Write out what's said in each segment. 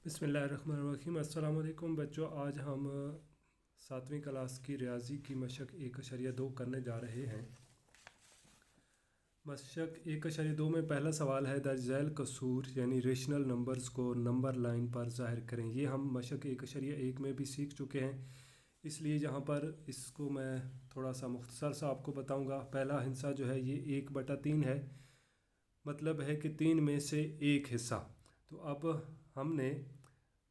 बिस्मिल्लाहिर्रहमानिर्रहीम। अस्सलाम वालेकुम बच्चों, आज हम 7वीं क्लास की रियाजी की मशक 1.2 करने जा रहे हैं। मशक 1.2 में पहला सवाल है, दर्ज झैल कसूर यानी रेशनल नंबर्स को नंबर लाइन पर ज़ाहिर करें। ये हम मशक 1.1 में भी सीख चुके हैं, इसलिए यहाँ पर इसको मैं थोड़ा सा मुख्तसर सा आपको बताऊँगा। पहला हिस्सा जो है ये 1/3 है, मतलब है कि 3 में से एक हिस्सा। तो अब हमने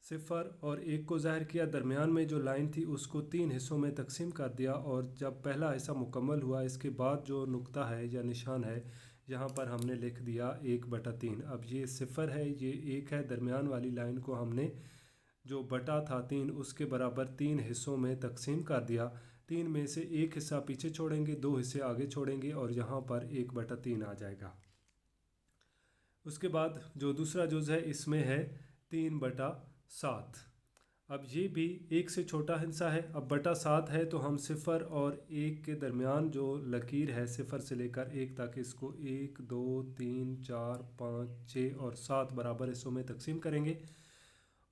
सिफ़र और एक को ज़ाहिर किया, दरमियान में जो लाइन थी उसको 3 हिस्सों में तकसीम कर दिया, और जब पहला हिस्सा मुकम्मल हुआ इसके बाद जो नुक्ता है या निशान है यहाँ पर हमने लिख दिया 1/3। अब ये सिफ़र है, ये 1 है, दरमियान वाली लाइन को हमने जो बटा था 3 उसके बराबर 3 हिस्सों में तकसीम कर दिया। 3 में से एक हिस्सा पीछे छोड़ेंगे, 2 हिस्से आगे छोड़ेंगे और यहाँ पर 1/3 आ जाएगा। उसके बाद जो दूसरा जुज़ है इसमें है 3/7। अब ये भी 1 से छोटा हिस्सा है। अब बटा 7 है तो हम सिफ़र और 1 के दरमियान जो लकीर है सिफ़र से लेकर 1 तक इसको 1 2 3 4 5 6 और 7 बराबर हिस्सों में तकसीम करेंगे,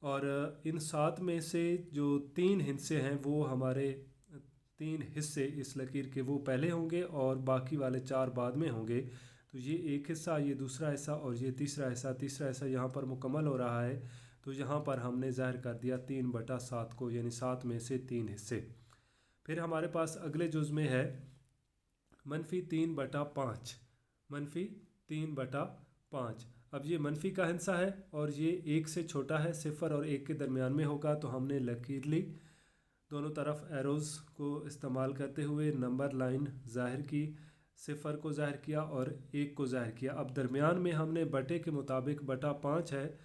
और इन 7 में से जो 3 हिस्से हैं वो हमारे 3 हिस्से इस लकीर के वो पहले होंगे और बाकी वाले 4 बाद में होंगे। तो ये एक हिस्सा, ये दूसरा हिस्सा और ये तीसरा हिस्सा। तीसरा हिस्सा यहाँ पर मुकम्मल हो रहा है, तो यहाँ पर हमने ज़ाहिर कर दिया 3/7 को, यानी 7 में से 3 हिस्से। फिर हमारे पास अगले जुज़ में है -3/5। -3/5। अब ये मनफी का हिस्सा है और ये 1 से छोटा है, सिफ़र और 1 के दरमियान में होगा। तो हमने लकीर ली, दोनों तरफ एरोज़ को इस्तेमाल करते हुए नंबर लाइन ज़ाहिर की, सिफ़र को ज़ाहिर किया और 1 को ज़ाहिर किया। अब दरमियान में हमने बटे के मुताबिक बटा 5 है,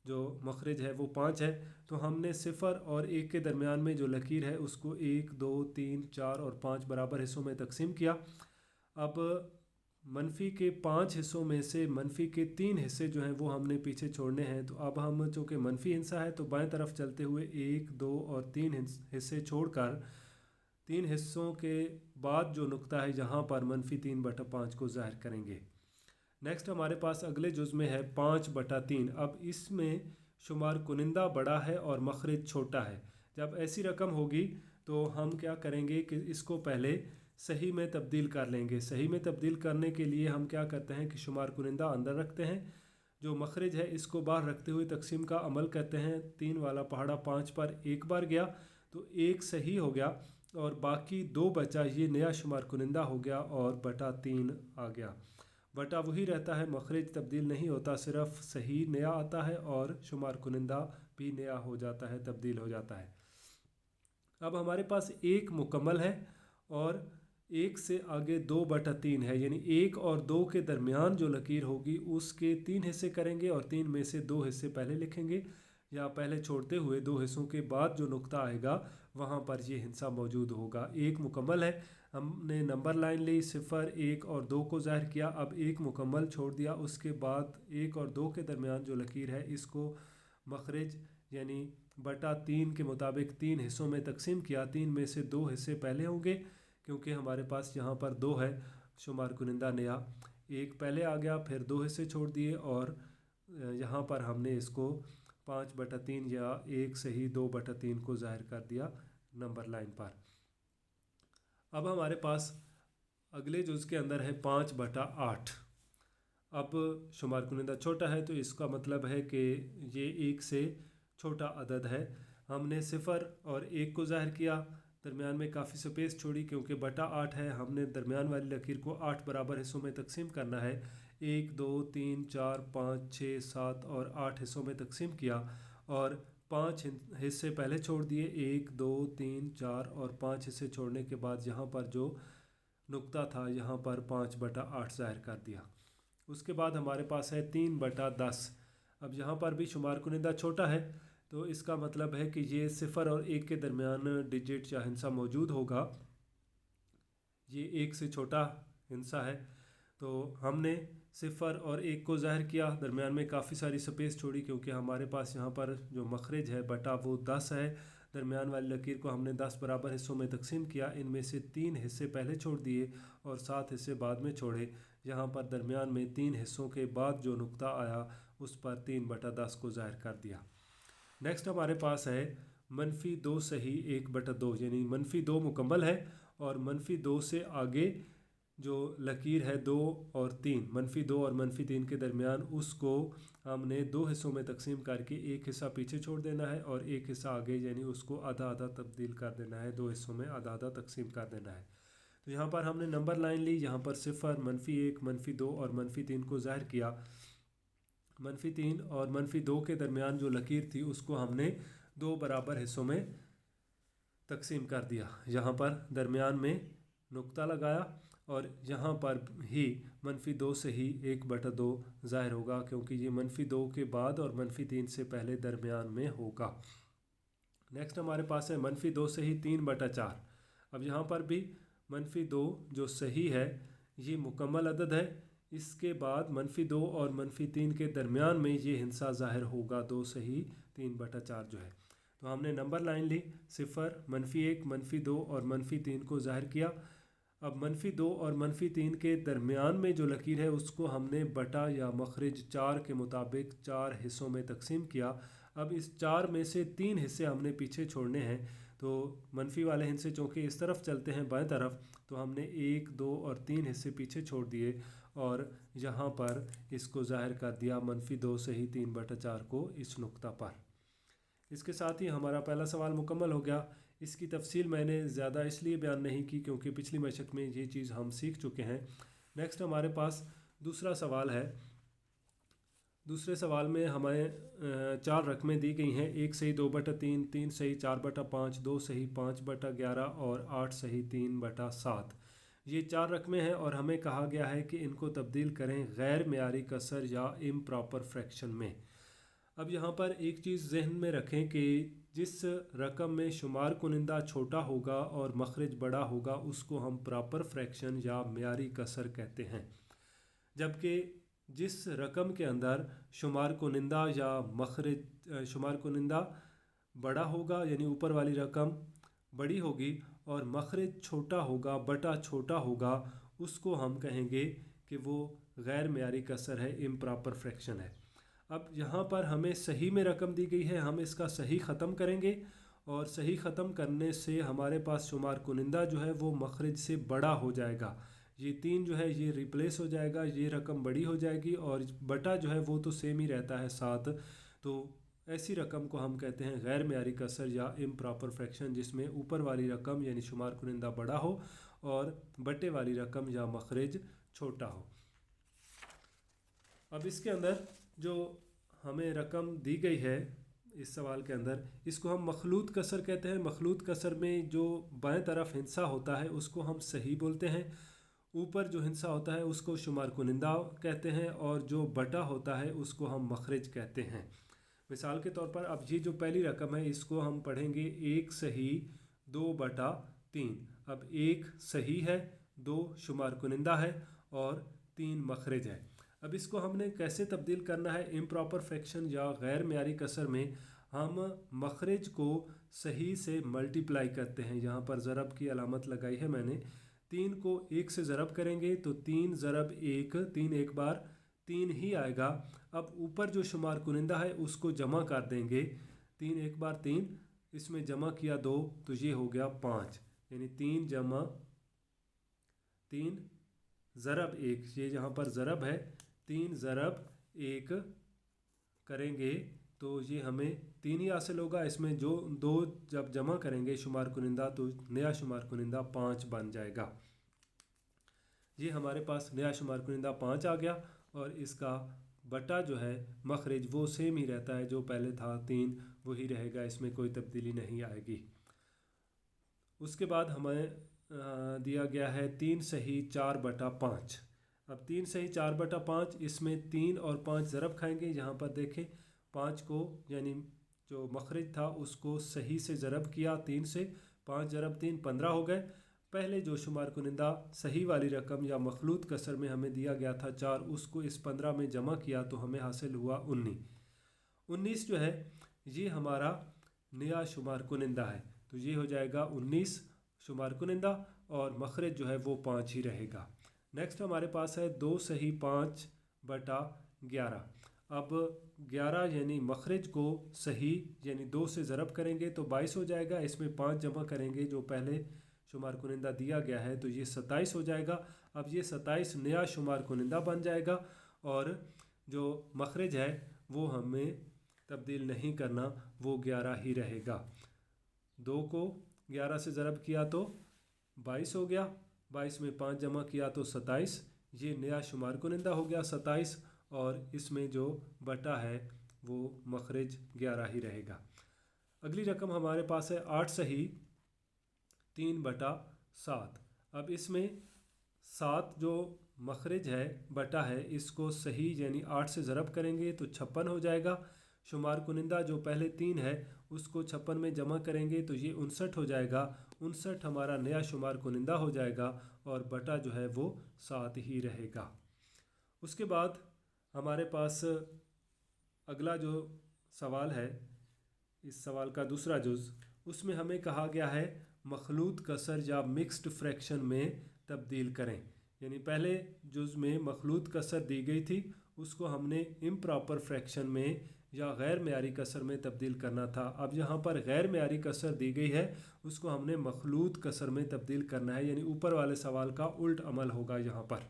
जो मखरज है वो 5 है, तो हमने सिफ़र और 1 के दरमियान में जो लकीर है उसको 1 2 3 4 और 5 बराबर हिस्सों में तकसीम किया। अब मनफी के 5 हिस्सों में से मनफी के 3 हिस्से जो हैं वो हमने पीछे छोड़ने हैं। तो अब हम चूँकि मनफी हिस्सा है तो बाएं तरफ चलते हुए 1 2 और 3 हिस्से छोड़कर 3 हिस्सों के बाद जो नुक्ता है यहाँ पर -3/5 को ज़ाहिर करेंगे। नेक्स्ट हमारे पास अगले जुज़ में है 5/3। अब इसमें शुमार कुनिंदा बड़ा है और मखरज छोटा है। जब ऐसी रकम होगी तो हम क्या करेंगे कि इसको पहले सही में तब्दील कर लेंगे। सही में तब्दील करने के लिए हम क्या करते हैं कि शुमार कुनिंदा अंदर रखते हैं, जो मखरज है इसको बाहर रखते हुए तकसीम का अमल करते हैं। 3 वाला पहाड़ा 5 पर एक बार गया तो 1 सही हो गया और बाकी 2 बचा, ये नया शुमार कुनिंदा हो गया और बटा 3 आ गया। बटा वही रहता है, मखरज तब्दील नहीं होता, सिर्फ सही नया आता है और शुमार कुनिंदा भी नया हो जाता है, तब्दील हो जाता है। अब हमारे पास 1 मुकम्मल है और 1 से आगे 2/3 है, यानी 1 और 2 के दरमियान जो लकीर होगी उसके 3 हिस्से करेंगे और 3 में से 2 हिस्से पहले लिखेंगे, या पहले छोड़ते हुए 2 हिस्सों के बाद जो नुक्ता आएगा वहाँ पर ये हिस्सा मौजूद होगा। 1 मुकम्मल है, हमने नंबर लाइन ली, सिफ़र 1 और 2 को ज़ाहिर किया। अब 1 मुकम्मल छोड़ दिया, उसके बाद 1 और 2 के दरमियान जो लकीर है इसको मखरज यानी बटा 3 के मुताबिक 3 हिस्सों में तकसीम किया। 3 में से 2 हिस्से पहले होंगे क्योंकि हमारे पास यहाँ पर 2 है, शुमार कुनिंदा नया। 1 पहले आ गया, फिर 2 हिस्से छोड़ दिए और यहाँ पर हमने इसको 5/3 या 1 सही 2/3 को ज़ाहिर कर दिया नंबर लाइन पर। अब हमारे पास अगले जुज़ के अंदर है 5/8। अब शुमार कुनिंदा छोटा है तो इसका मतलब है कि ये 1 से छोटा अदद है। हमने सिफ़र और 1 को ज़ाहिर किया, दरमियान में काफ़ी स्पेस छोड़ी क्योंकि बटा 8 है। हमने दरमियान वाली लकीर को 8 बराबर हिस्सों में तकसीम करना है। 1 2 3 4 5 6 7 और 8 हिस्सों में तकसीम किया और 5 हिस्से पहले छोड़ दिए। 1 2 3 4 और 5 हिस्से छोड़ने के बाद यहाँ पर जो नुक्ता था यहाँ पर 5/8 ज़ाहिर कर दिया। उसके बाद हमारे पास है 3/10। अब यहाँ पर भी शुमार कुनिंदा छोटा है तो इसका मतलब है कि ये सिफ़र और 1 के दरमियान डिजिट या हिस्सा मौजूद होगा। ये 1 से छोटा हिस्सा है तो हमने सिफ़र और 1 को ज़ाहिर किया, दरमियान में काफ़ी सारी स्पेस छोड़ी क्योंकि हमारे पास यहाँ पर जो मखरज है बटा वो 10 है। दरमियान वाली लकीर को हमने 10 बराबर हिस्सों में तकसीम किया, इनमें से 3 हिस्से पहले छोड़ दिए और 7 हिस्से बाद में छोड़े। यहाँ पर दरमियान में 3 हिस्सों के बाद जो नुक्ता आया उस पर 3/10 को ज़ाहिर कर दिया। नेक्स्ट हमारे पास है -2 सही 1/2, यानी -2 मुकम्मल है और -2 से आगे जो लकीर है 2 और 3, -2 और -3 के दरमियान, उसको हमने 2 हिस्सों में तकसीम करके एक हिस्सा पीछे छोड़ देना है और एक हिस्सा आगे, यानी उसको आधा आधा तब्दील कर देना है, 2 हिस्सों में आधा आधा तकसीम कर देना है। तो यहाँ पर हमने नंबर लाइन ली, यहाँ पर 0, -1, -2 और -3 को ज़ाहिर किया। -3 और -2 के दरमियान जो लकीर थी उसको हमने 2 बराबर हिस्सों में तकसीम कर दिया। यहाँ पर दरमियान में नुक्ता लगाया और यहाँ पर ही -2 से ही 1/2 ज़ाहिर होगा, क्योंकि ये -2 के बाद और -3 से पहले दरमियान में होगा। नेक्स्ट हमारे पास है -2 से ही 3/4। अब यहाँ पर भी -2 जो सही है ये मुकम्मल अदद है, इसके बाद -2 और -3 के दरमियान में ये हिस्सा ज़ाहिर होगा 2 सही 3/4 जो है। तो हमने नंबर लाइन ली, 0, -1, -2 और -3 को ज़ाहिर किया। अब -2 और -3 के दरमियान में जो लकीर है उसको हमने बटा या मखरज 4 के मुताबिक 4 हिस्सों में तकसीम किया। अब इस 4 में से 3 हिस्से हमने पीछे छोड़ने हैं, तो मनफी वाले हिस्से चूँकि इस तरफ चलते हैं बाएं तरफ, तो हमने 1, 2 और 3 हिस्से पीछे छोड़ दिए और यहाँ पर इसको ज़ाहिर कर दिया -2 से ही 3/4 को इस नुक्ता पर। इसके साथ ही हमारा पहला सवाल मुकम्मल हो गया। इसकी तफसील मैंने ज़्यादा इसलिए बयान नहीं की क्योंकि पिछली मशक में ये चीज़ हम सीख चुके हैं। नेक्स्ट हमारे पास दूसरा सवाल है। दूसरे सवाल में हमें 4 रकमें दी गई हैं, 1 सही 2/3, 3 सही 4/5, 2 सही 5/11 और 8 सही 3/7। ये 4 रकमें हैं और हमें कहा गया है कि इनको तब्दील करें गैर मेयारी कसर या इम्प्रॉपर फ्रैक्शन में। अब यहाँ पर एक चीज़ जहन में रखें कि जिस रकम में शुमार कुनिंदा छोटा होगा और मखरज बड़ा होगा उसको हम प्रॉपर फ्रैक्शन या मेयारी कसर कहते हैं, जबकि जिस रकम के अंदर शुमार कुनिंदा या मखरज शुमार कुनिंदा बड़ा होगा, यानी ऊपर वाली रकम बड़ी होगी और मखरज छोटा होगा, बटा छोटा होगा, उसको हम कहेंगे कि वो गैर मेयारी कसर है, इम्प्रॉपर फ्रैक्शन है। अब यहाँ पर हमें सही में रकम दी गई है, हम इसका सही ख़त्म करेंगे और सही ख़त्म करने से हमारे पास शुमार कुनिंदा जो है वो मखरज से बड़ा हो जाएगा। ये 3 जो है ये रिप्लेस हो जाएगा, ये रकम बड़ी हो जाएगी और बटा जो है वो तो सेम ही रहता है 7। तो ऐसी रकम को हम कहते हैं गैर मेयारी कसर या इम्प्रॉपर फ्रैक्शन, जिसमें ऊपर वाली रकम यानी शुमार कुनिंदा बड़ा हो और बटे वाली रकम या मखरज छोटा हो। अब इसके अंदर जो हमें रकम दी गई है इस सवाल के अंदर, इसको हम मखलूत कसर कहते हैं। मखलूत कसर में जो बाएं तरफ हिस्सा होता है उसको हम सही बोलते हैं, ऊपर जो हिस्सा होता है उसको शुमार कुनिंदा कहते हैं और जो बटा होता है उसको हम मखरज कहते हैं। मिसाल के तौर पर अब ये जो पहली रकम है इसको हम पढ़ेंगे 1 सही 2/3। अब 1 सही है, 2 शुमार कुनिंदा है और 3 मखरज है। अब इसको हमने कैसे तब्दील करना है इम्प्रॉपर फ्रैक्शन या गैर मेयारी कसर में, हम मखरज को सही से मल्टीप्लाई करते हैं। यहाँ पर ज़रब की अलामत लगाई है मैंने। 3 को 1 से ज़रब करेंगे तो 3 ज़रब 1, 3 एक बार 3 ही आएगा। अब ऊपर जो शुमार कुनिंदा है उसको जमा कर देंगे, 3 एक बार 3, इसमें जमा किया 2 तो ये हो गया 5, यानी 3 जमा 3 ज़रब 1, ये यहाँ पर ज़रब है, 3 ज़रब 1 करेंगे तो ये हमें 3 ही हासिल होगा। इसमें जो 2 जब जमा करेंगे शुमार कुनिंदा तो नया शुमार कुनिंदा 5 बन जाएगा। ये हमारे पास नया शुमार कुनिंदा 5 आ गया और इसका बटा जो है मखरज वो सेम ही रहता है, जो पहले था 3 वही रहेगा, इसमें कोई तब्दीली नहीं आएगी। उसके बाद हमें दिया गया है 3 सही 4/5। अब 3 सही 4/5, इसमें 3 और 5 ज़रब खाएंगे। यहाँ पर देखें 5 को यानी जो मखरज था उसको सही से ज़रब किया 3 से, 5 ज़रब 3 15 हो गए। पहले जो शुमार कुनिंदा सही वाली रकम या मखलूत कसर में हमें दिया गया था 4, उसको इस 15 में जमा किया तो हमें हासिल हुआ 19 जो है ये हमारा नया शुमार कुनिंदा है, तो ये हो जाएगा 19 शुमार कुनिंदा और मखरज जो है वो 5 ही रहेगा। नेक्स्ट हमारे पास है 2 सही 5/11। अब 11 यानी मखरज को सही यानी 2 से ज़रब करेंगे तो 22 हो जाएगा। इसमें 5 जमा करेंगे जो पहले शुमार कुनिंदा दिया गया है तो ये 27 हो जाएगा। अब ये 27 नया शुमार कुनिंदा बन जाएगा और जो मखरज है वो हमें तब्दील नहीं करना, वो 11 ही रहेगा। 2 को 11 से ज़रब किया तो 22 हो गया, 22 में 5 जमा किया तो 27, ये नया शुमार कुनिंदा हो गया 27 और इसमें जो बटा है वो मखरज 11 ही रहेगा। अगली रकम हमारे पास है 8 सही 3/7। अब इसमें 7 जो मखरज है बटा है इसको सही यानी 8 से ज़रब करेंगे तो 56 हो जाएगा। शुमार कुनिंदा जो पहले 3 है उसको 56 में जमा करेंगे तो ये 59 हो जाएगा। 59 हमारा नया शुमार कुनिंदा हो जाएगा और बटा जो है वो 7 ही रहेगा। उसके बाद हमारे पास अगला जो सवाल है, इस सवाल का दूसरा जुज़, उसमें हमें कहा गया है मखलूत कसर या मिक्स्ड फ्रैक्शन में तब्दील करें। यानी पहले जुज़ में मखलूत कसर दी गई थी, उसको हमने इम्प्रॉपर फ्रैक्शन में या गैर मेयारी कसर में तब्दील करना था। अब यहाँ पर गैर मेयारी कसर दी गई है, उसको हमने मखलूत कसर में तब्दील करना है, यानी ऊपर वाले सवाल का उल्ट अमल होगा। यहाँ पर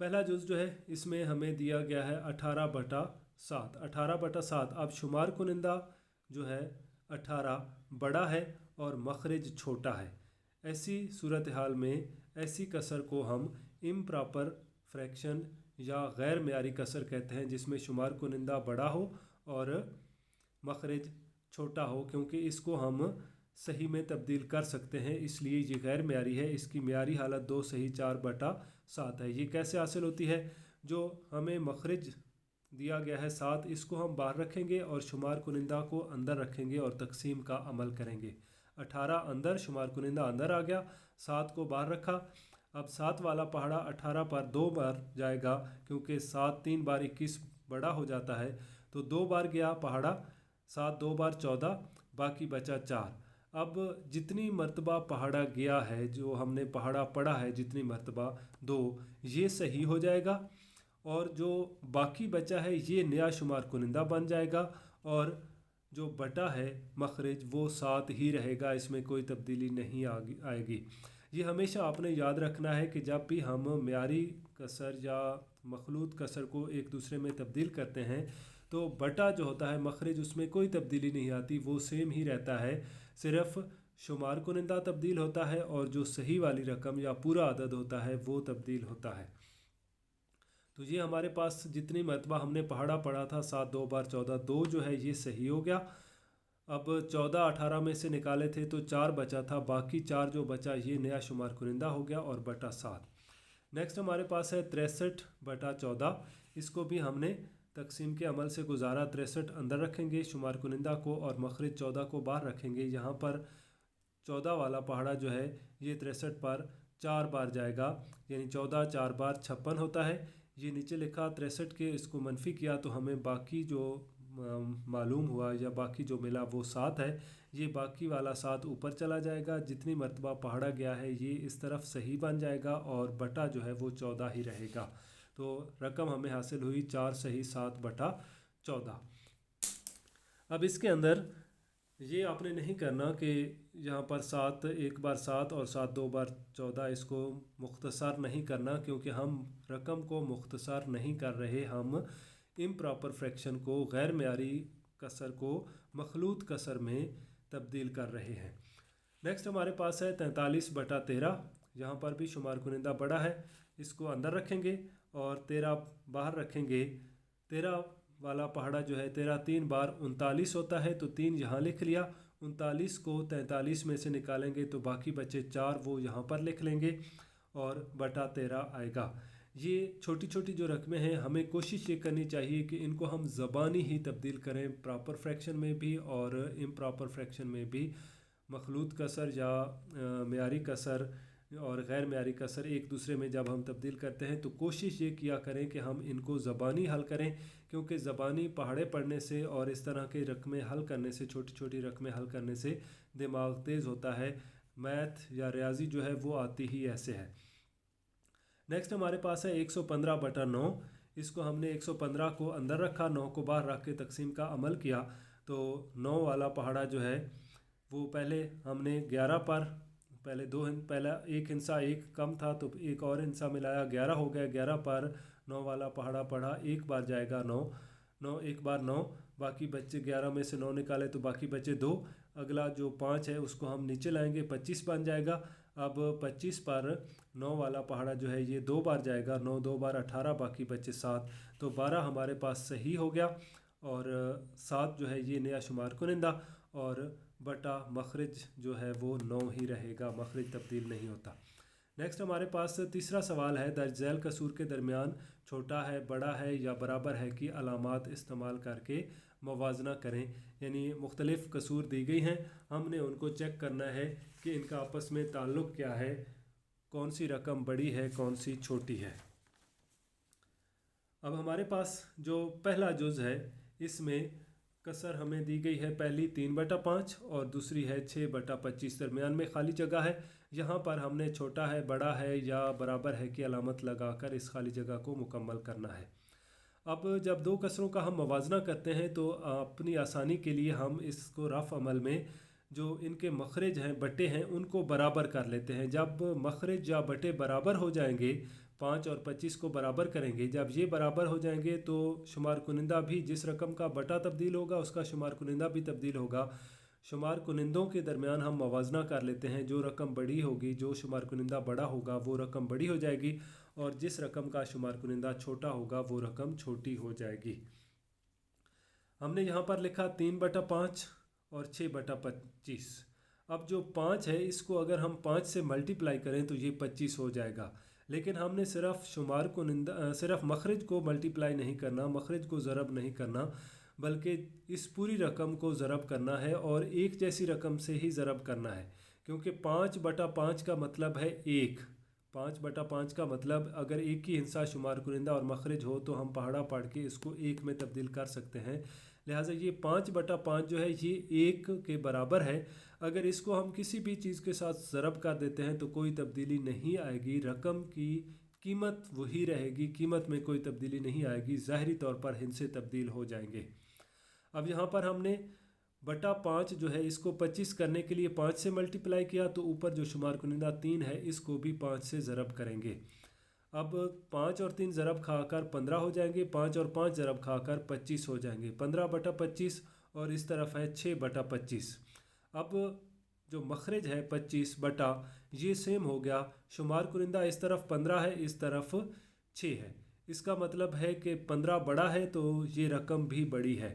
पहला जुज़ जो है इसमें हमें दिया गया है 18/7। 18/7। अब शुमार कुनिंदा जो है 18 बड़ा है और मखरज छोटा है। ऐसी सूरत हाल में ऐसी कसर को हम इम्प्रॉपर फ्रैक्शन या गैर मेयारी कसर कहते हैं, जिसमें शुमार कुनिंदा बड़ा हो और मखरज छोटा हो, क्योंकि इसको हम सही में तब्दील कर सकते हैं, इसलिए ये गैर मेयारी है। इसकी मेयारी हालत 2 सही 4/7 है। ये कैसे हासिल होती है? जो हमें मखरज दिया गया है 7, इसको हम बाहर रखेंगे और शुमार कुनिंदा को अंदर रखेंगे और तकसीम का अमल करेंगे। 18 अंदर, शुमार कुनिंदा अंदर आ गया, 7 को बाहर रखा। अब 7 वाला पहाड़ा 18 पर 2 बार जाएगा, क्योंकि 7 3 बार 21 बड़ा हो जाता है, तो 2 बार गया पहाड़ा, 7 2 बार 14, बाकी बचा 4। अब जितनी मर्तबा पहाड़ा गया है, जो हमने पहाड़ा पढ़ा है जितनी मर्तबा 2, ये सही हो जाएगा और जो बाकी बचा है ये नया शुमार कुनिंदा बन जाएगा और जो बटा है मखरज वो 7 ही रहेगा, इसमें कोई तब्दीली नहीं आएगी। ये हमेशा आपने याद रखना है कि जब भी हम मेयारी कसर या मखलूत कसर को एक दूसरे में तब्दील करते हैं तो बटा जो होता है मखरज, उसमें कोई तब्दीली नहीं आती, वो सेम ही रहता है। सिर्फ शुमार कुनिंदा तब्दील होता है और जो सही वाली रकम या पूरा अदद होता है वो तब्दील होता है। तो ये हमारे पास जितनी मरतबा हमने पहाड़ा पढ़ा था 7 2 बार 14, 2 जो है ये सही हो गया। अब 14 18 में से निकाले थे तो 4 बचा था, बाकी 4 जो बचा ये नया शुमार कुनिंदा हो गया और बटा 7। नेक्स्ट हमारे पास है 63/14। इसको भी हमने तकसीम के अमल से गुजारा। 63 अंदर रखेंगे शुमार कुनिंदा को और मखरज 14 को बाहर रखेंगे। यहाँ पर 14 वाला पहाड़ा जो है ये 63 पर 4 बार जाएगा, यानी 14 4 बार 56 होता है। ये नीचे लिखा 63 के, इसको मनफी किया तो हमें बाकी जो मालूम हुआ या बाकी जो मिला वो 7 है। ये बाकी वाला 7 ऊपर चला जाएगा, जितनी मरतबा पहाड़ा गया है ये इस तरफ सही बन जाएगा और बटा जो है वो 14 ही रहेगा। तो रकम हमें हासिल हुई 4 सही 7/14। अब इसके अंदर ये आपने नहीं करना कि यहाँ पर 7 1 बार 7 और 7 2 बार 14, इसको मुख्तसर नहीं करना, क्योंकि हम रकम को मुख्तसर नहीं कर रहे, हम इम्प्रॉपर फ्रैक्शन को, गैर मेयारी कसर को मखलूत कसर में तब्दील कर रहे हैं। नेक्स्ट हमारे पास है 43/13। यहाँ पर भी शुमार कुनिंदा बड़ा है, इसको अंदर रखेंगे और 13 बाहर रखेंगे। 13 वाला पहाड़ा जो है 13 3 बार 39 होता है, तो 3 यहाँ लिख लिया। 39 को 43 में से निकालेंगे तो बाकी बचे 4, वो यहाँ पर लिख लेंगे और बटा 13 आएगा। ये छोटी छोटी जो रकमें हैं हमें कोशिश ये करनी चाहिए कि इनको हम ज़बानी ही तब्दील करें, प्रॉपर फ्रैक्शन में भी और इम्प्रॉपर फ्रैक्शन में भी। मखलूत कसर या मेयारी कसर और गैर मेयारी कसर एक दूसरे में जब हम तब्दील करते हैं तो कोशिश ये किया करें कि हम इनको ज़बानी हल करें, क्योंकि ज़बानी पहाड़े पढ़ने से और इस तरह के रकमें हल करने से, छोटी छोटी रकमें हल करने से दिमाग तेज़ होता है। मैथ या रियाजी जो है वो आती ही ऐसे है। नेक्स्ट हमारे पास है 115/9। اس کو ہم نے 115 کو اندر رکھا، 9 کو باہر رکھ کے تقسیم کا عمل کیا، تو 9 والا پہاڑا جو ہے وہ پہلے ہم نے 11 پر پہلا ایک ہندسہ ایک کم تھا تو ایک اور ہندسہ ملایا، 11 ہو گیا، 11 پر 9 والا پہاڑا پڑھا، ایک بار جائے گا 9 ایک بار 9، باقی بچے 11 میں سے 9 نکالے تو باقی بچے 2، اگلا جو 5 ہے اس کو ہم نیچے لائیں گے، 25 بن جائے گا۔ اب 25 پر 9 والا پہاڑا جو ہے یہ 2 بار جائے گا، 9 2 بار 18، باقی بچے 7، تو 12 ہمارے پاس صحیح ہو گیا، اور 7 جو ہے یہ نیا شمار کنندہ، اور بٹا مخرج جو ہے وہ 9 ہی رہے گا، مخرج تبدیل نہیں ہوتا۔ نیکسٹ ہمارے پاس تیسرا سوال ہے، درج ذیل کسور کے درمیان چھوٹا ہے، بڑا ہے یا برابر ہے کی علامات استعمال کر کے موازنہ کریں، یعنی مختلف کسور دی گئی ہیں، ہم نے ان کو چیک کرنا ہے کہ ان کا آپس میں تعلق کیا ہے، کون سی رقم بڑی ہے کون سی چھوٹی ہے۔ اب ہمارے پاس جو پہلا جز ہے اس میں کسر ہمیں دی گئی ہے، پہلی 3/5 اور دوسری ہے 6/25، درمیان میں خالی جگہ ہے، یہاں پر ہم نے چھوٹا ہے، بڑا ہے یا برابر ہے کی علامت لگا کر اس خالی جگہ کو مکمل کرنا ہے۔ اب جب دو کسروں کا ہم موازنہ کرتے ہیں تو اپنی آسانی کے لیے ہم اس کو رفع عمل میں جو ان کے مخرج ہیں، بٹے ہیں، ان کو برابر کر لیتے ہیں۔ جب مخرج یا بٹے برابر ہو جائیں گے، 5 اور 25 کو برابر کریں گے، جب یہ برابر ہو جائیں گے تو شمار کنندہ بھی جس رقم کا بٹا تبدیل ہوگا اس کا شمار کنندہ بھی تبدیل ہوگا۔ شمار کنندوں کے درمیان ہم موازنہ کر لیتے ہیں، جو رقم بڑی ہوگی، جو شمار کنندہ بڑا ہوگا وہ رقم بڑی ہو جائے گی، اور جس رقم کا شمار کنندہ چھوٹا ہوگا وہ رقم چھوٹی ہو جائے گی۔ ہم نے یہاں پر لکھا 3/5 اور 6/25۔ اب جو 5 ہے اس کو اگر ہم 5 سے ملٹیپلائی کریں تو یہ 25 ہو جائے گا، لیکن ہم نے صرف مخرج کو ملٹیپلائی نہیں کرنا، مخرج کو ضرب نہیں کرنا، بلکہ اس پوری رقم کو ضرب کرنا ہے اور ایک جیسی رقم سے ہی ضرب کرنا ہے، کیونکہ 5/5 کا مطلب ہے 1، 5/5 کا مطلب اگر ایک ہی ہندسہ شمار کنندہ اور مخرج ہو تو ہم پہاڑا پڑھ کے اس کو 1 میں تبدیل کر سکتے ہیں، لہٰذا یہ 5/5 جو ہے یہ 1 کے برابر ہے۔ اگر اس کو ہم کسی بھی چیز کے ساتھ ضرب کر دیتے ہیں تو کوئی تبدیلی نہیں آئے گی، رقم کی قیمت وہی رہے گی، قیمت میں کوئی تبدیلی نہیں آئے گی، ظاہری طور پر ہندسے تبدیل ہو جائیں گے۔ اب یہاں پر ہم نے بٹا 5 جو ہے اس کو 25 کرنے کے لیے 5 سے ملٹیپلائی کیا، تو اوپر جو شمار کنندہ 3 ہے اس کو بھی 5 سے ضرب کریں گے۔ اب 5 اور 3 ضرب کھا کر 15 ہو جائیں گے، 5 اور 5 ضرب کھا کر 25 ہو جائیں گے، 15/25، اور اس طرف ہے 6/25۔ اب جو مخرج ہے 25 بٹا یہ سیم ہو گیا، شمار کنندہ اس طرف 15 ہے، اس طرف 6 ہے، اس کا مطلب ہے کہ 15 بڑا ہے تو یہ رقم بھی بڑی ہے۔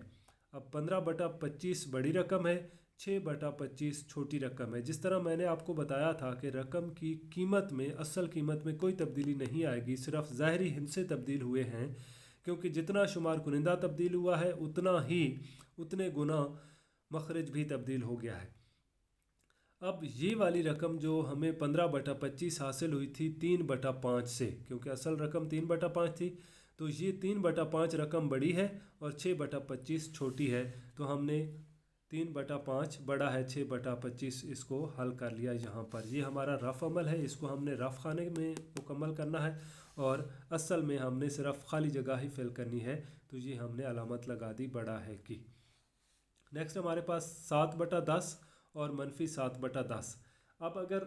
اب 15/25 بڑی رقم ہے، 6/25 چھوٹی رقم ہے۔ جس طرح میں نے آپ کو بتایا تھا کہ رقم کی قیمت میں، اصل قیمت میں کوئی تبدیلی نہیں آئے گی، صرف ظاہری ہندسے تبدیل ہوئے ہیں، کیونکہ جتنا شمار کنندہ تبدیل ہوا ہے اتنے گنا مخرج بھی تبدیل ہو گیا ہے۔ اب یہ والی رقم جو ہمیں 15/25 حاصل ہوئی تھی 3/5 سے، کیونکہ اصل رقم 3/5 تھی، تو یہ 3/5 رقم بڑی ہے اور 6/25 چھوٹی ہے، تو ہم نے 3/5 بڑا ہے 6/25 اس کو حل کر لیا یہاں پر۔ یہ ہمارا رف عمل ہے، اس کو ہم نے رف خانے میں مکمل کرنا ہے، اور اصل میں ہم نے صرف خالی جگہ ہی فل کرنی ہے، تو یہ ہم نے علامت لگا دی بڑا ہے کی۔ نیکسٹ ہمارے پاس 7/10 اور -7/10۔ اب اگر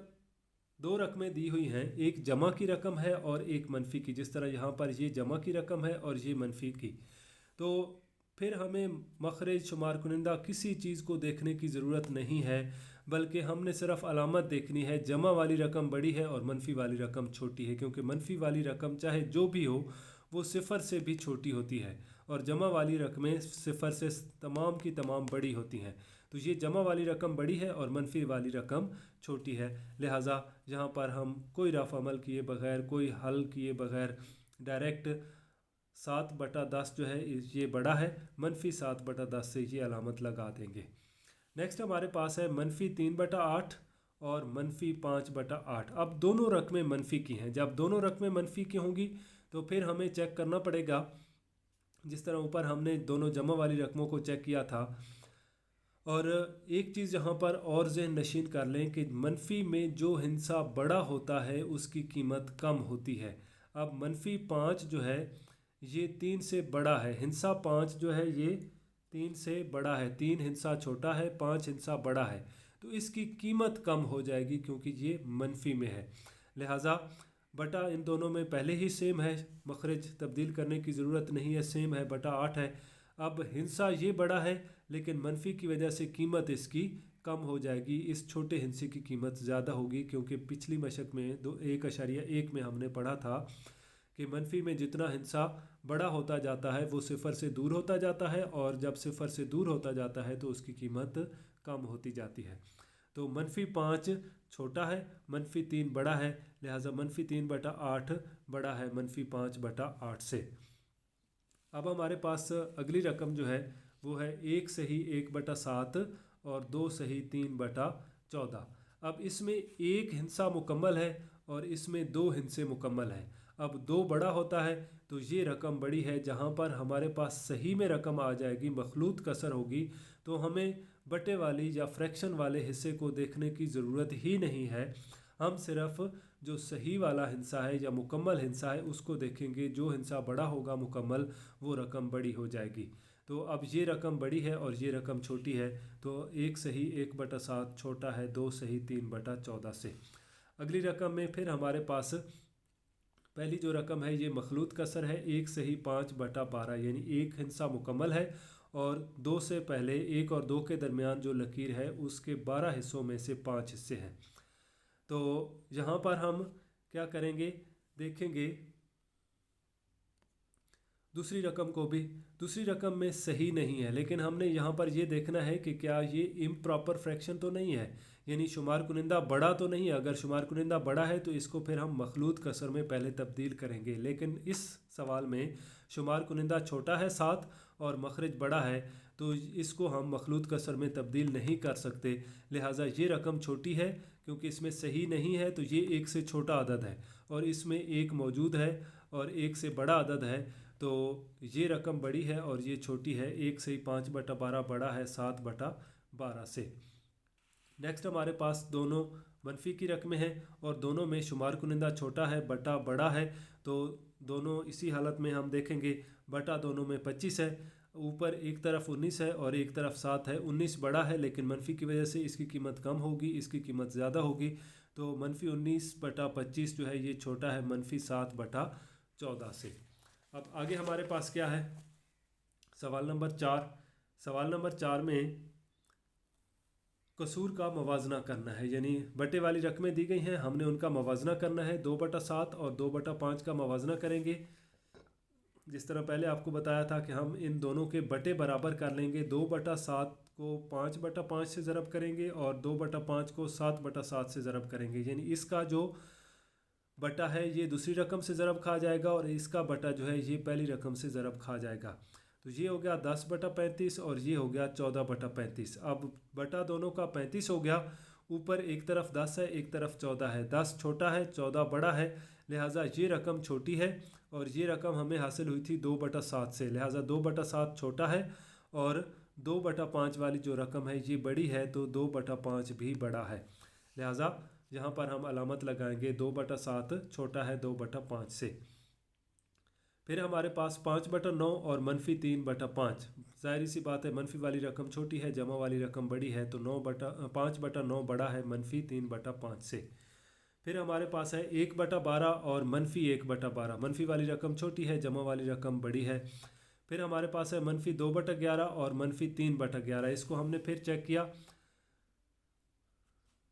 دو رقمیں دی ہوئی ہیں، ایک جمع کی رقم ہے اور ایک منفی کی، جس طرح یہاں پر یہ جمع کی رقم ہے اور یہ منفی کی، تو پھر ہمیں مخرج شمار کنندہ کسی چیز کو دیکھنے کی ضرورت نہیں ہے، بلکہ ہم نے صرف علامت دیکھنی ہے، جمع والی رقم بڑی ہے اور منفی والی رقم چھوٹی ہے، کیونکہ منفی والی رقم چاہے جو بھی ہو وہ صفر سے بھی چھوٹی ہوتی ہے، اور جمع والی رقمیں صفر سے تمام کی تمام بڑی ہوتی ہیں، تو یہ جمع والی رقم بڑی ہے اور منفی والی رقم چھوٹی ہے، لہٰذا یہاں پر ہم کوئی رفع عمل کیے بغیر، کوئی حل کیے بغیر ڈائریکٹ 7/10 جو ہے یہ بڑا ہے، -7/10 سے یہ علامت لگا دیں گے۔ نیکسٹ ہمارے پاس ہے -3/8 اور -5/8۔ اب دونوں رقمیں منفی کی ہیں، جب دونوں رقمیں منفی کی ہوں گی تو پھر ہمیں چیک کرنا پڑے گا، جس طرح اوپر ہم نے دونوں جمع والی رقموں کو چیک کیا تھا۔ اور ایک چیز یہاں پر اور ذہن نشین کر لیں کہ منفی میں جو ہندسہ بڑا ہوتا ہے اس کی قیمت کم ہوتی ہے۔ اب -5 جو ہے ये 3 से बड़ा है, हिंसा 5 जो है ये 3 से बड़ा है, 3 हिंसा छोटा है, 5 हिंसा बड़ा है, तो इसकी कीमत कम हो जाएगी क्योंकि ये मनफी में है। लिहाजा बटा इन दोनों में पहले ही सेम है, मखरज तब्दील करने की ज़रूरत नहीं है, सेम है, बटा 8 है। अब हिंसा ये बड़ा है लेकिन मनफी की वजह से कीमत इसकी कम हो जाएगी, इस छोटे हिंसे की कीमत ज़्यादा होगी, क्योंकि पिछली मशक में 1.1 में हमने पढ़ा था कि मनफी में जितना हिंसा बड़ा होता जाता है वो सिफ़र से दूर होता जाता है, और जब सिफ़र से दूर होता जाता है तो उसकी कीमत कम होती जाती है। तो -5 छोटा है, -3 बड़ा है, लिहाजा -3/8 बड़ा है -5/8 से। अब हमारे पास अगली रकम जो है वो है 1 सही 1/7 और 2 सही 3/14। अब इसमें एक हिंसा मुकम्मल है और इसमें 2 हिंसे मुकम्मल हैं। अब 2 बड़ा होता है तो ये रकम बड़ी है, जहाँ पर हमारे पास सही में रकम आ जाएगी, मखलूत कसर होगी, तो हमें बटे वाली या फ्रैक्शन वाले हिस्से को देखने की ज़रूरत ही नहीं है। हम सिर्फ जो सही वाला हिंसा है या मुकम्मल हिंसा है उसको देखेंगे, जो हिंसा बड़ा होगा मुकम्मल वो रकम बड़ी हो जाएगी। तो अब ये रकम बड़ी है और ये रकम छोटी है, तो 1 सही 1/7 छोटा है 2 सही 3/14 से। अगली रकम में फिर हमारे पास पहली जो रकम है ये मखलूत कसर है, 1 सही 5/12, यानी एक हिंसा मुकम्मल है और 2 से पहले 1 और 2 के दरमियान जो लकीर है उसके 12 हिस्सों में से 5 हिस्से हैं। तो यहाँ पर हम क्या करेंगे, देखेंगे दूसरी रकम को भी। दूसरी रकम में सही नहीं है, लेकिन हमने यहाँ पर ये देखना है कि क्या ये इम्प्रॉपर फ्रैक्शन तो नहीं है, यानी शुमार कुनिंदा बड़ा तो नहीं है। अगर शुमार कुनिंदा बड़ा है तो इसको फिर हम मखलूत कसर में पहले तब्दील करेंगे, लेकिन इस सवाल में शुमार कुनिंदा छोटा है 7 और मखरज बड़ा है, तो इसको हम मखलूत कसर में तब्दील नहीं कर सकते। लिहाजा ये रकम छोटी है क्योंकि इसमें सही नहीं है, तो ये 1 से छोटा अदद है और इसमें 1 मौजूद है और 1 से बड़ा अदद है, तो ये रकम बड़ी है और ये छोटी है। 1 से 5/12 बड़ा है 7/12 से। नेक्स्ट हमारे पास दोनों मनफी की रकमें हैं और दोनों में शुमार कुनिंदा छोटा है, बटा बड़ा है, तो दोनों इसी हालत में हम देखेंगे बटा दोनों में 25 है, ऊपर एक तरफ 19 है और एक तरफ 7 है। 19 बड़ा है लेकिन मनफी की वजह से इसकी कीमत कम होगी, इसकी कीमत ज़्यादा होगी, तो -19/25 जो है ये छोटा है -7/14 से। अब आगे हमारे पास क्या है, सवाल नंबर 4। सवाल नंबर 4 में कसूर का मवाजना करना है, यानी बटे वाली रकमें दी गई हैं, हमने उनका मवाजना करना है। 2/7 और 2/5 का मवाजना करेंगे। जिस तरह पहले आपको बताया था कि हम इन दोनों के बटे बराबर कर लेंगे। 2/7 को 5/5 से ज़रब करेंगे और 2/5 को 7/7 से ज़रब करेंगे, यानी इसका जो बटा है ये दूसरी रकम से ज़रब खा जाएगा और इसका बटा जो है ये पहली रकम से ज़रब खा जाएगा। तो ये हो गया 10/35 और ये हो गया 14/35। अब बटा दोनों का 35 हो गया, ऊपर एक तरफ 10 है एक तरफ 14 है, 10 छोटा है 14 बड़ा है, लिहाजा ये रकम छोटी है और ये रकम हमें हासिल हुई थी 2/7 से, लिहाजा 2/7 छोटा है और 2/5 वाली जो रकम है ये बड़ी है, तो 2/5 भी बड़ा है। लिहाजा यहाँ पर हम अलामत लगाएंगे 2/7 छोटा है 2/5 से। फिर हमारे पास 5/9 और -3/5। ज़ाहिर सी बात है मनफी वाली रकम छोटी है, जमा वाली रकम बड़ी है, तो 5/9 बड़ा है -3/5 से। फिर हमारे पास है 1/12 और -1/12। मनफी वाली रकम छोटी है, जमा वाली रकम बड़ी है। फिर हमारे पास है -2/11 और -3/11। इसको हमने फिर चेक किया।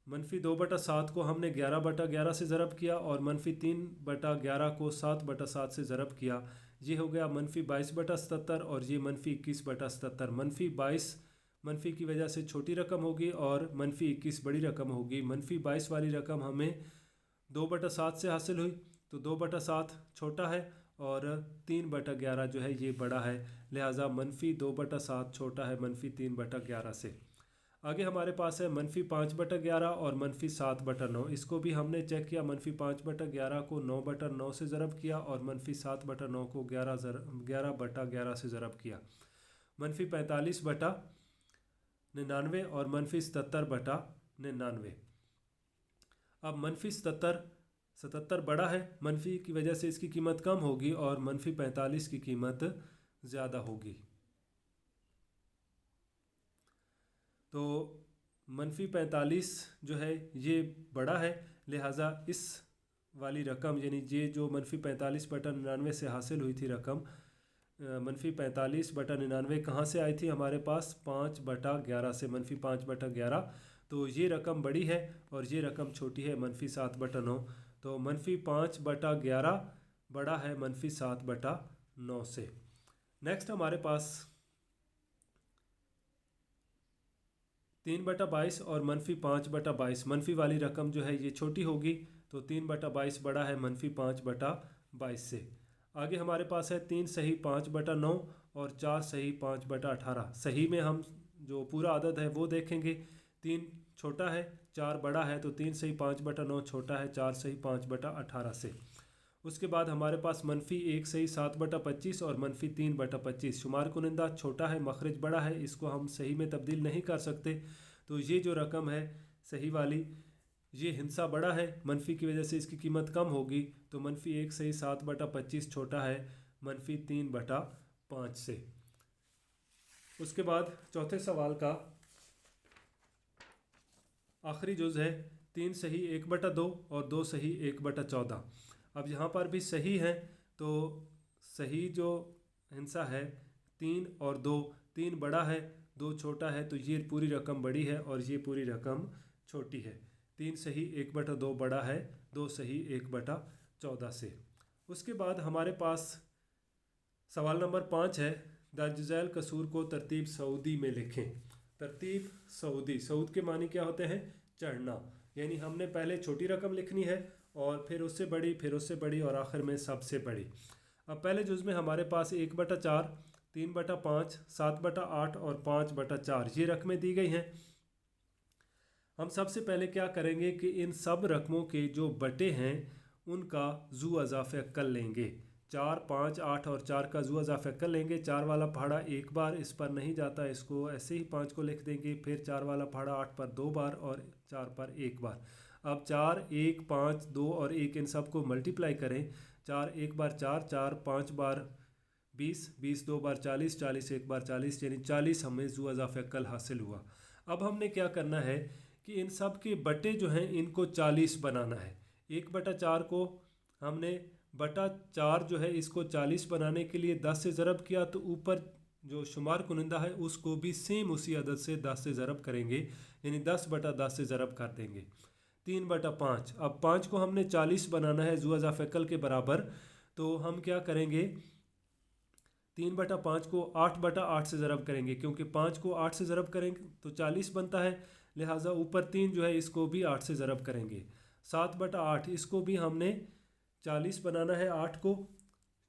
-2/7 को हमने 11/11 से ज़रब किया और -3/11 को 7/7 से ज़रब किया। ये हो गया -22/77 और ये -21/77। -22 मनफी की वजह से छोटी रकम होगी और -21 बड़ी रकम होगी। -22 वाली रकम हमें 2/7 से हासिल हुई, तो 2/7 छोटा है और 3/11 जो है ये बड़ा है, लिहाजा -2/7 छोटा है -3/11 से। आगे हमारे पास है -5/11 और -7/9। इसको भी हमने चेक किया। -5/11 को 9/9 से ज़रब किया और -7/9 को 11/11 से ज़रब किया। -45/99 और -77/99। अब -77 77 बड़ा है, मनफी की वजह से इसकी कीमत कम होगी और मनफी 45 की कीमत ज़्यादा होगी। तो मनफी 45 जो है ये बड़ा है, लिहाजा इस वाली रकम यानी ये जो मनफी 45/99 से हासिल हुई थी रकम, मनफी 45/99 कहाँ से आई थी हमारे पास? 5/11 से, मनफी 5/11। तो ये रकम बड़ी है और ये रकम छोटी है, मनफी 7/9। तो मनफी 5/11 बड़ा है मनफी 7/9 से। नेक्स्ट हमारे पास 3/22 और मनफी 5/22। मनफी वाली रकम जो है ये छोटी होगी, तो 3/22 बड़ा है मनफी 5/22 से। आगे हमारे पास है 3 सही 5/9 और 4 सही 5/18। सही में हम जो पूरा अदद है वो देखेंगे, 3 छोटा है 4 बड़ा है, तो 3 सही 5/9 छोटा है 4 सही 5/18 से। उसके बाद हमारे पास मनफी 1 सही 7/25 और मनफी 3/25। शुमार कुनिंदा छोटा है, मखरज बड़ा है, इसको हम सही में तब्दील नहीं कर सकते। तो ये जो रकम है सही वाली, ये हिंसा बड़ा है, मनफी की वजह से इसकी कीमत कम होगी, तो मनफी 1 सही 7/25 छोटा है मनफी 3/5 से। उसके बाद चौथे सवाल का आखिरी जुज़ है 3 सही 1/2 और 2 सही 1/14। अब यहाँ पर भी सही है, तो सही जो हिंसा है 3 और 2, 3 बड़ा है 2 छोटा है, तो ये पूरी रकम बड़ी है और ये पूरी रकम छोटी है। 3 सही 1/2 बड़ा है 2 सही 1/14 से। उसके बाद हमारे पास सवाल नंबर 5 है, दर्ज झैल कसूर को तरतीब सऊदी में लिखें। तरतीब सऊदी, सऊद के मानी क्या होते हैं? चढ़ना, यानी हमने पहले छोटी रकम लिखनी है और फिर उससे बड़ी, फिर उससे बड़ी और आखिर में सबसे बड़ी। अब पहले जुज़ में हमारे पास 1/4, 3/5, 7/8 और 5/4 ये रकमें दी गई हैं। हम सबसे पहले क्या करेंगे कि इन सब रकमों के जो बटे हैं उनका ज़ू अज़ाफ़े कर लेंगे। 4, 5, 8 और 4 का ज़ू अज़ाफ़े कर लेंगे। 4 वाला पहाड़ा एक बार इस पर नहीं जाता, इसको ऐसे ही 5 को लिख देंगे। फिर 4 वाला पहाड़ा 8 पर 2 बार और 4 पर 1 बार। अब 4, 1, 5, 2 और 1 इन सब को मल्टीप्लाई करें। 4 1 बार 4, 4 5 बार 20, 20 2 बार 40, 40 1 बार 40, यानी 40 हमें ज़ू अज़ाफ़े कल हासिल हुआ। अब हमने क्या करना है कि इन सब के बटे जो हैं इनको 40 बनाना है। 1/4 को हमने बटा 4 जो है इसको 40 बनाने के लिए 10 से ज़रब किया, तो ऊपर जो शुमार कुनिंदा है उसको भी सेम उसी अदद से 10 से ज़रब करेंगे, यानी 10/10 से ज़रब कर देंगे। 3/5। अब 5 को हमने 40 बनाना है ज़ू अज़ाफ़े कल के बराबर, तो हम क्या करेंगे 3/5 को 8/8 से ज़रब करेंगे, क्योंकि 5 को 8 से ज़रब करेंगे तो 40 बनता है, लिहाजा ऊपर 3 जो है इसको भी 8 से ज़रब करेंगे। 7/8 इसको भी हमने 40 बनाना है, 8 को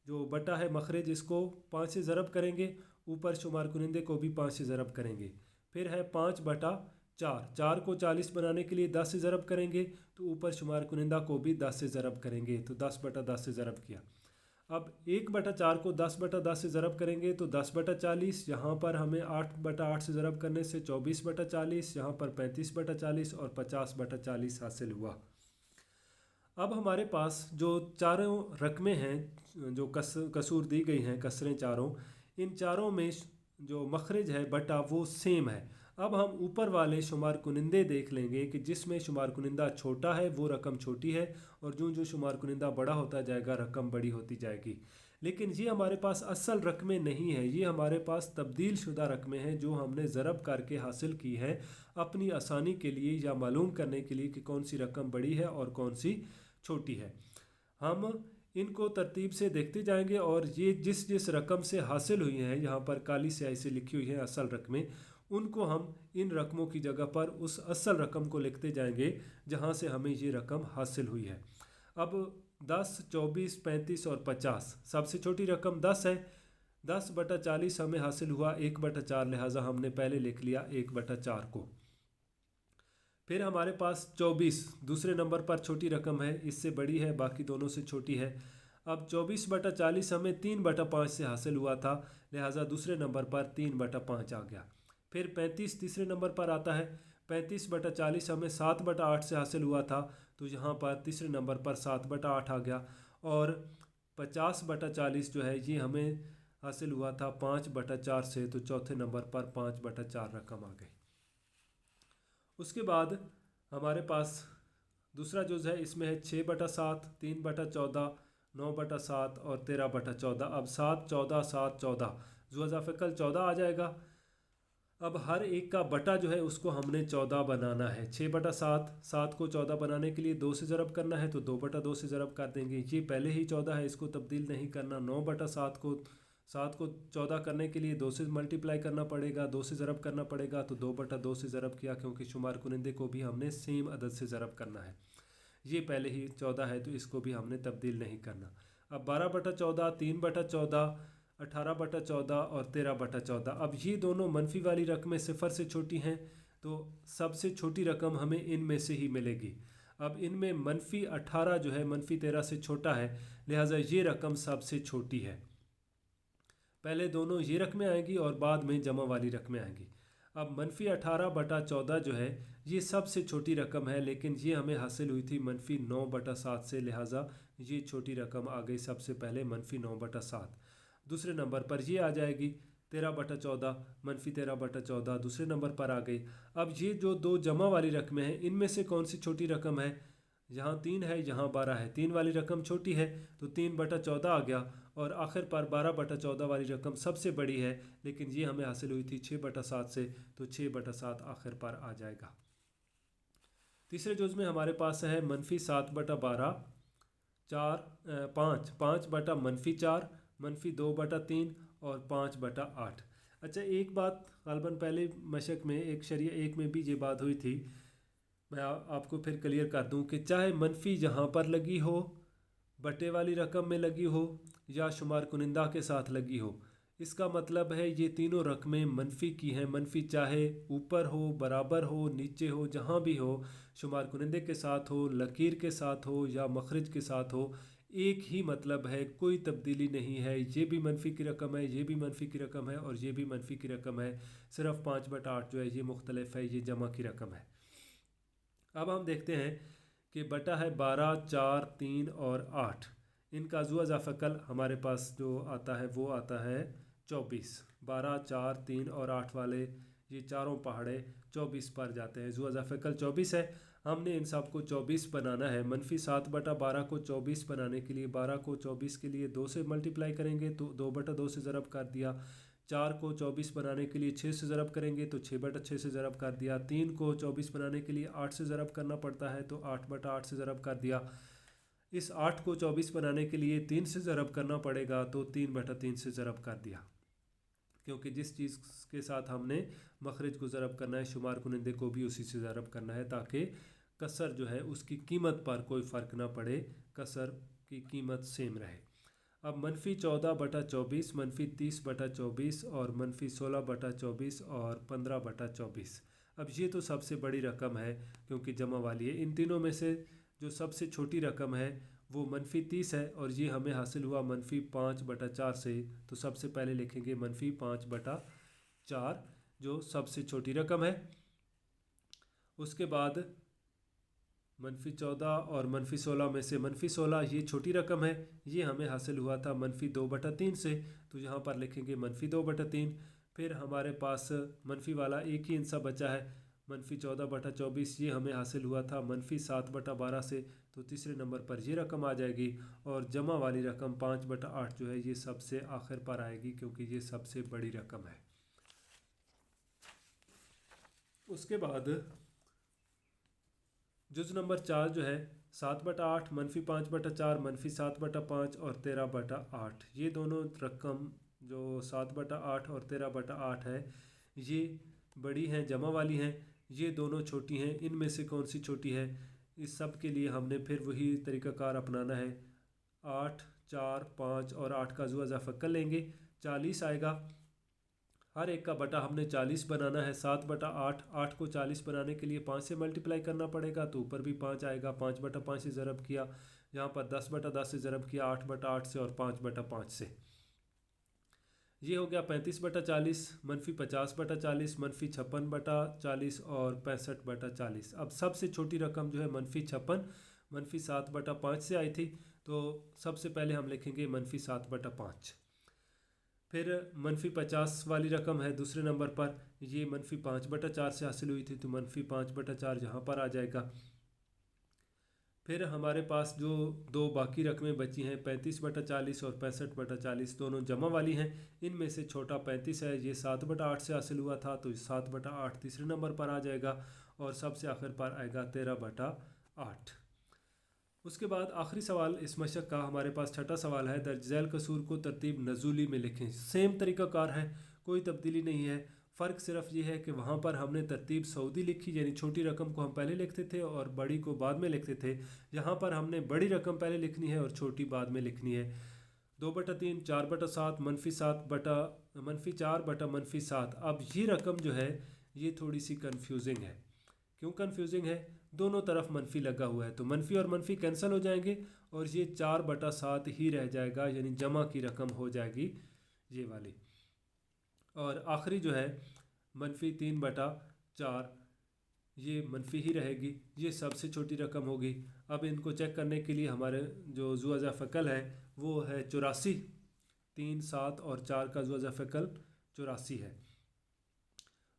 जो बटा है मखरज इसको 5 से ज़रब करेंगे, ऊपर शुमार कुनिंदे को भी 5 से ज़रब करेंगे। फिर है 5/4, 4 को 40 बनाने के लिए 10 से ज़रब करेंगे, तो ऊपर शुमार कुनिंदा को भी 10 से ज़रब करेंगे, तो 10/10 से ज़रब किया। अब 1/4 को 10/10 से ज़रब करेंगे तो 10/40, यहाँ पर हमें 8/8 से ज़रब करने से 24/40, यहाँ पर 35/40 और 50/40 हासिल हुआ। अब हमारे पास जो चारों रकमें हैं जो कसूर दी गई हैं, कसरें चारों, इन चारों में जो मखरज है बटा वो सेम है। अब हम ऊपर वाले शुमार कुनिंदे देख लेंगे कि जिसमें शुमार कुनिंदा छोटा है वो रकम छोटी है, और जो जो शुमार कुनिंदा बड़ा होता जाएगा रकम बड़ी होती जाएगी। लेकिन ये हमारे पास असल रकमें नहीं है, ये हमारे पास तब्दील शुदा रकमें हैं जो हमने ज़रब करके हासिल की हैं अपनी आसानी के लिए या मालूम करने के लिए कि कौन सी रकम बड़ी है और कौन सी छोटी है। हम इनको तरतीब से देखते जाएंगे और ये जिस जिस रकम से हासिल हुई हैं, यहाँ पर काली स्याही से लिखी हुई हैं असल रकमें, उनको हम इन रकमों की जगह पर उस असल रकम को लिखते जाएंगे जहाँ से हमें ये रकम हासिल हुई है। अब 10, 24, 35 और 50, सबसे छोटी रकम 10 है। 10/40 हमें हासिल हुआ 1/4, लिहाजा हमने पहले लिख लिया 1/4 को। फिर हमारे पास 24 दूसरे नंबर पर छोटी रकम है, इससे बड़ी है, बाकी दोनों से छोटी है। अब 24/40 हमें 3/5 से हासिल हुआ था, लिहाजा दूसरे नंबर पर 3/5 आ गया। फिर 35 तीसरे नंबर पर आता है। 35/40 हमें 7/8 से हासिल हुआ था, तो यहाँ पर तीसरे नंबर पर 7/8 आ गया। और 50/40 जो है ये हमें हासिल हुआ था 5/4 से, तो चौथे नंबर पर 5/4 रकम आ गई। उसके बाद हमारे पास दूसरा जुज़ है, इसमें है 6/7, 3/14, 9/7 और 13/14। अब 7, 14, 7, 14 जुज़ा फ़िकल 14 आ जाएगा। अब हर एक का बटा जो है उसको हमने 14 बनाना है। 6/7, 7 को 14 बनाने के लिए 2 से ज़रब करना है, तो 2/2 से ज़रब कर देंगे। ये पहले ही 14 है, इसको तब्दील नहीं करना। 9/7 को 7 को 14 करने के लिए 2 से मल्टीप्लाई करना पड़ेगा, 2 से ज़रब करना पड़ेगा, तो 2/2 से ज़रब किया, क्योंकि शुमार कुनिंदे को भी हमने सेम अदद से ज़रब करना है। ये पहले ही 14 है, तो इसको भी हमने तब्दील नहीं करना। अब 12/14, 3/14, 18/14 और 13/14। अब ये दोनों मनफी वाली रकमें सिफ़र से छोटी हैं, तो सबसे छोटी रकम हमें इनमें से ही मिलेगी। अब इनमें -18 जो है -13 से छोटा है, लिहाजा ये रकम सबसे छोटी है। पहले दोनों ये रकमें आएंगी और बाद में जमा वाली रकमें आएंगी। अब -18/14 जो है ये सबसे छोटी रकम है, लेकिन ये हमें हासिल हुई थी -9/7 से, लिहाजा ये छोटी रकम आ गई सबसे पहले -9/7। दूसरे नंबर पर ये आ जाएगी 13/14, -13/14 दूसरे नंबर पर आ गई। अब ये जो दो जमा वाली रकमें हैं, इनमें से कौन सी छोटी रकम है? यहाँ 3 है, यहाँ 12 है। 3 वाली रकम छोटी है, तो 3/14 आ गया। और आखिर पर 12/14 वाली रकम सबसे बड़ी है, लेकिन ये हमें हासिल हुई थी 6/7 से, तो 6/7 आखिर पर आ जाएगा। तीसरे जुज़ में हमारे पास है -7/12, 5/-4, -2/3 और 5/8। अच्छा, एक बात ग़ालिबन पहले मशक में एक शरिया एक में भी ये बात हुई थी, मैं आपको फिर क्लियर कर दूं कि चाहे मनफी जहाँ पर लगी हो, बटे वाली रकम में लगी हो या शुमार कुनिंदा के साथ लगी हो, इसका मतलब है ये तीनों रकमें मनफी की हैं। मनफी चाहे ऊपर हो, बराबर हो, नीचे हो, जहाँ भी हो, शुमार कुनिंदे के साथ हो, लकीर के साथ हो या मखरज के साथ हो, एक ही मतलब है, कोई तब्दीली नहीं है। ये भी मनफी की रकम है, ये भी मनफी की रकम है और ये भी मनफी की रकम है। सिर्फ 5/8 जो है ये मुख्तलिफ है, ये जमा की रकम है। अब हम देखते हैं कि बटा है 12, 4, 3 और 8। इनका जुज़ा फ़कल हमारे पास जो आता है वो आता है 24। 12, 4, 3 और 8 वाले ये चारों पहाड़े 24 पर जाते हैं। जुज़ा फ़कल 24 है। हमने इन सब को 24 बनाना है। -7/12 को 24 बनाने के लिए 12 को 24 के लिए 2 से मल्टीप्लाई करेंगे, तो 2/2 से ज़रब कर दिया। 4 को 24 बनाने के लिए 6 से ज़रब करेंगे, तो 6/6 से ज़रब कर दिया। 3 को 24 बनाने के लिए 8 से ज़रब करना पड़ता है, तो 8/8 से ज़रब कर दिया। इस 8 को 24 बनाने के लिए 3 से ज़रब करना पड़ेगा, तो 3/3 से ज़रब कर दिया, क्योंकि जिस चीज़ के साथ हमने मखरज को ज़रब करना है, शुमार कुनिंदे को भी उसी से ज़रब करना है, ताकि कसर जो है उसकी कीमत पर कोई फ़र्क ना पड़े, कसर की कीमत सेम रहे। अब -14/24, -30/24 और -16/24 और 15/24। अब ये तो सबसे बड़ी रकम है, क्योंकि जमा वाली है। इन तीनों में से जो सबसे छोटी रकम है वो -30 है, और ये हमें हासिल हुआ -5/4 से। तो सबसे पहले लिखेंगे -5/4 जो सबसे छोटी रकम है। उसके बाद -14 और -16 में से -16 ये छोटी रकम है, ये हमें हासिल हुआ था -2/3 से, तो यहाँ पर लिखेंगे -2/3। फिर हमारे पास मनफी वाला एक ही इंसा बचा है, -14/24, ये हमें हासिल हुआ था -7/12 से, तो तीसरे नंबर पर ये रकम आ जाएगी। और जमा वाली रकम 5/8 जो है ये सबसे आखिर पर आएगी, क्योंकि ये सबसे बड़ी रकम है। उसके बाद जुज़ नंबर 4 जो है 7/8, -5/4, -7/5 और 13/8। ये दोनों रकम जो 7/8 और 13/8 है, ये बड़ी हैं, जमा वाली हैं। ये दोनों छोटी हैं। इनमें से कौन सी छोटी है? इस सब के लिए हमने फिर वही तरीक़ाकार अपनाना है। 8, 4, 5 और 8 का जुज़ा फ़कल लेंगे, 40 आएगा। हर एक का बटा हमने 40 बनाना है। 7/8, 8 को 40 बनाने के लिए 5 से मल्टीप्लाई करना पड़ेगा, तो ऊपर भी 5 आएगा। 5/5 से ज़रब किया, यहाँ पर 10/10 से ज़रब किया, 8/8 से और 5/5 से। ये हो गया 35/40, -50/40, -56/40 और 65/40। अब सबसे छोटी रकम जो है -56, -7/5 से आई थी, तो सबसे पहले हम लिखेंगे -7/5। फिर -50 वाली रकम है दूसरे नंबर पर, ये -5/4 से हासिल हुई थी, तो -5/4 यहाँ पर आ जाएगा। फिर हमारे पास जो दो बाकी रकमें बची हैं 35/40 और 65/40, दोनों जमा वाली हैं। इनमें से छोटा 35 है, ये 7/8 से हासिल हुआ था, तो 7/8 तीसरे नंबर पर आ जाएगा और सबसे आखिर पर आएगा 13/8। उसके बाद आखिरी सवाल इस मशक का हमारे पास छठा सवाल है, दर्ज झैल कसूर को तरतीब नज़ूली में लिखें। सेम तरीक़ाकार है, कोई तब्दीली नहीं है। फ़र्क सिर्फ ये है कि वहाँ पर हमने तरतीब सऊदी लिखी, यानी छोटी रकम को हम पहले लिखते थे और बड़ी को बाद में लिखते थे। यहाँ पर हमने बड़ी रकम पहले लिखनी है और छोटी बाद में लिखनी है। 2/3, 4/7, -4/-7। अब ये रकम जो है ये थोड़ी सी कन्फ्यूजिंग है। क्यों कन्फ्यूजिंग है? दोनों तरफ मनफी लगा हुआ है, तो मनफी और मनफी कैंसिल हो जाएंगे और ये 4/7 ही रह जाएगा, यानी जमा की रकम हो जाएगी ये वाली। और आखिरी जो है -3/4, ये मनफी ही रहेगी, ये सबसे छोटी रकम होगी। अब इनको चेक करने के लिए हमारे जो जुज़ा फ़कल है वो है 84। 3, 7 और 4 का जुज़ा फ़कल 84 है।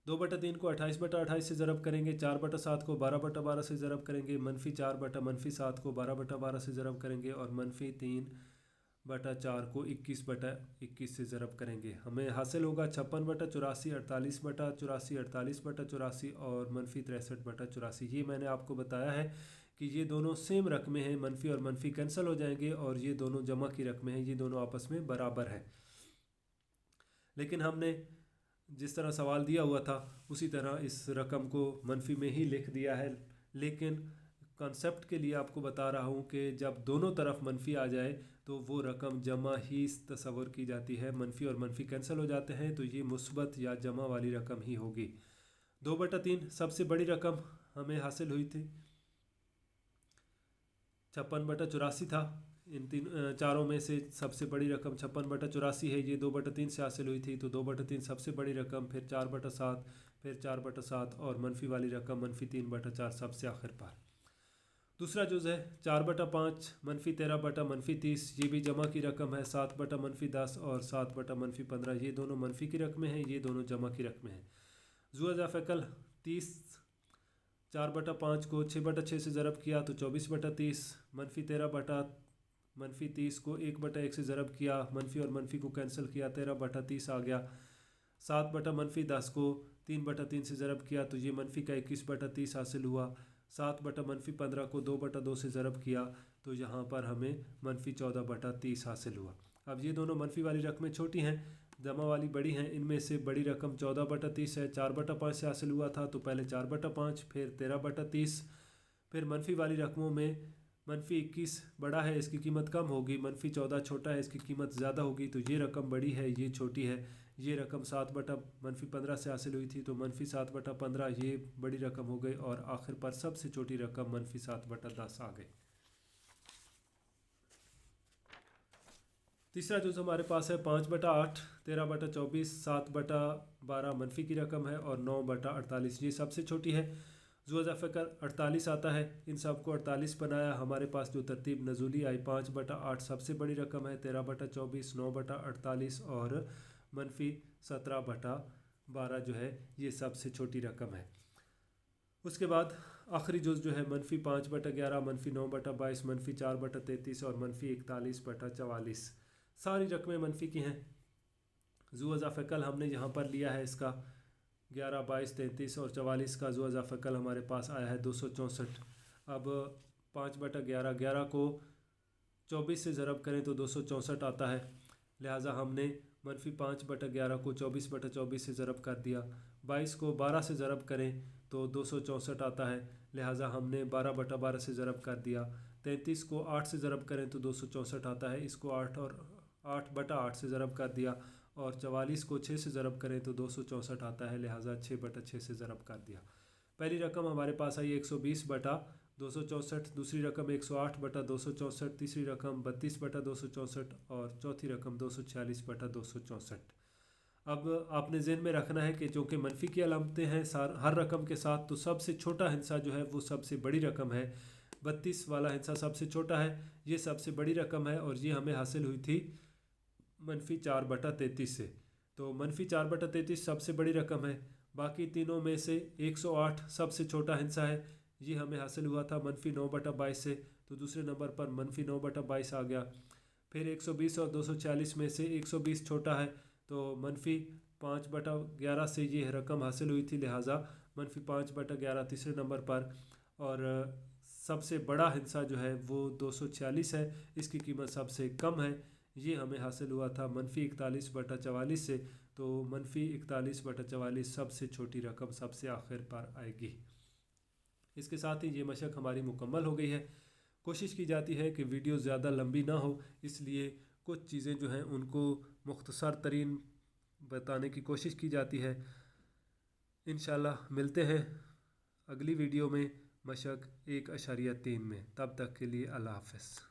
2/3 को 28/28 से ज़रब करेंगे, 4/7 को 12/12 से ज़रब करेंगे, -4/-7 को 12/12 से ज़रब करेंगे और -3/4 को 21/21 से ज़रब करेंगे। हमें हासिल होगा 56/84, 48/84, 48/84 और -63/84। ये मैंने आपको बताया है कि ये दोनों सेम रकमें हैं, मनफी और मनफी कैंसिल हो जाएंगे और ये दोनों जमा की रकमें हैं, ये दोनों आपस में बराबर हैं। लेकिन हमने जिस तरह सवाल दिया हुआ था उसी तरह इस रकम को मनफी में ही लिख दिया है, लेकिन कॉन्सेप्ट के लिए आपको बता रहा हूँ कि जब दोनों तरफ मनफी आ जाए तो वो रकम जमा ही तस्वर की जाती है। मनफी और मनफी कैंसिल हो जाते हैं, तो ये मुस्बत या जमा वाली रकम ही होगी। 2/3 सबसे बड़ी रकम हमें हासिल हुई थी, 56/84 था। इन चारों में से सबसे बड़ी रकम 56/84 है, ये 2/3 से हासिल हुई थी, तो 2/3 सबसे बड़ी रकम, फिर 4/7, फिर 4/7 और मनफी वाली रकम -3/4 सबसे आखिर पर। दूसरा जुज़ है 4/5, -13/-30, ये भी जमा की रकम है। 7/-10 और 7/-15, ये दोनों मनफी की रकमें हैं, ये दोनों जमा की रकमें हैं। जुज़ा फ़कल 30, 4/5 को 6/6 से ज़रब किया तो 24/30, -13/-30 को 1/1 से ज़रब किया, मनफी और मनफी को कैंसिल किया, 13/30 आ गया। 7/-10 को 3/3 से ज़रब किया तो ये मनफी का 21/30 हासिल हुआ। 7/-15 को 2/2 से ज़रब किया तो यहाँ पर हमें -14/30 हासिल हुआ। अब ये दोनों मनफी वाली रकमें छोटी हैं, जमा वाली बड़ी हैं। इनमें से बड़ी रकम 14/30 है, 4/5 से हासिल हुआ था, तो पहले 4/5, फिर 13/30। फिर मनफी वाली रकमों में -21 बड़ा है, इसकी कीमत कम होगी, -14 छोटा है, इसकी कीमत ज़्यादा होगी, तो ये रकम बड़ी है, ये छोटी है। ये रकम 7/-15 से हासिल हुई थी, तो -7/15 ये बड़ी रकम हो गई और आखिर पर सबसे छोटी रकम -7/10 आ गई। तीसरा जो हमारे पास है 5/8, 13/24, 7/12 मनफी की रकम है और 9/48 ये सबसे छोटी है। जुज़ा फ़कल 48 आता है, इन सब को 48 बनाया। हमारे पास जो तरतीब नज़ूली आई 5/8 सबसे बड़ी रकम है, 13/24, 9/48 और -17/12 जो है ये सबसे छोटी रकम है। उसके बाद आखिरी जुज़ जो है -5/11, -9/22, -4/33 और -41/44। सारी रकमें मनफी की हैं। जुज़ा फ़कल हमने यहाँ पर लिया है इसका 11, 22, 33 और 44 का जुज़ा फ़कल हमारे पास आया है 264। अब 5/11, 11 को 24 से ज़रब करें तो 264 आता है, लिहाजा हमने -5/11 को 24/24 से ज़रब कर दिया। 22 को 12 से ज़रब करें तो 264 आता है, लिहाजा हमने 12/12 से ज़रब कर दिया। 33 को 8 से ज़रब करें तो 264 आता है, इसको 8/8 से ज़रब कर दिया। और 44 को 6 से ज़रब करें तो 264 आता है, लिहाजा 6/6 से ज़रब कर दिया। पहली रकम हमारे पास आई 120/264, दूसरी रकम 108/264, तीसरी रकम 32/264 और चौथी रकम 246/264। اب آپ نے ذہن میں رکھنا ہے کہ چونکہ منفی کی علامتیں ہیں ہر رقم کے ساتھ، تو سب سے چھوٹا ہندسہ جو ہے وہ سب سے بڑی رقم ہے۔ 32 والا ہندسہ سب سے چھوٹا ہے، یہ سب سے بڑی رقم ہے، اور یہ ہمیں حاصل ہوئی تھی -4/33 سے۔ تو -4/33 سب سے بڑی رقم ہے۔ باقی تینوں میں سے 108 سب سے چھوٹا ہندسہ ہے، یہ ہمیں حاصل ہوا تھا -9/22 سے، تو دوسرے نمبر پر -9/22 آ گیا۔ پھر 120 اور 240 میں سے 120 چھوٹا ہے، تو -5/11 سے یہ رقم حاصل ہوئی تھی، لہٰذا -5/11 تیسرے نمبر پر۔ اور سب سے بڑا ہندسہ جو ہے وہ 246 ہے، اس کی قیمت سب سے کم ہے، یہ ہمیں حاصل ہوا تھا -41/44 سے، تو -41/44 سب سے چھوٹی رقم سب سے آخر پر آئے گی۔ اس کے ساتھ ہی یہ مشق ہماری مکمل ہو گئی ہے۔ کوشش کی جاتی ہے کہ ویڈیو زیادہ لمبی نہ ہو، اس لیے کچھ چیزیں جو ہیں ان کو مختصر ترین بتانے کی کوشش کی جاتی ہے۔ انشاءاللہ ملتے ہیں اگلی ویڈیو میں مشق 1.3 میں، تب تک کے لیے اللہ حافظ۔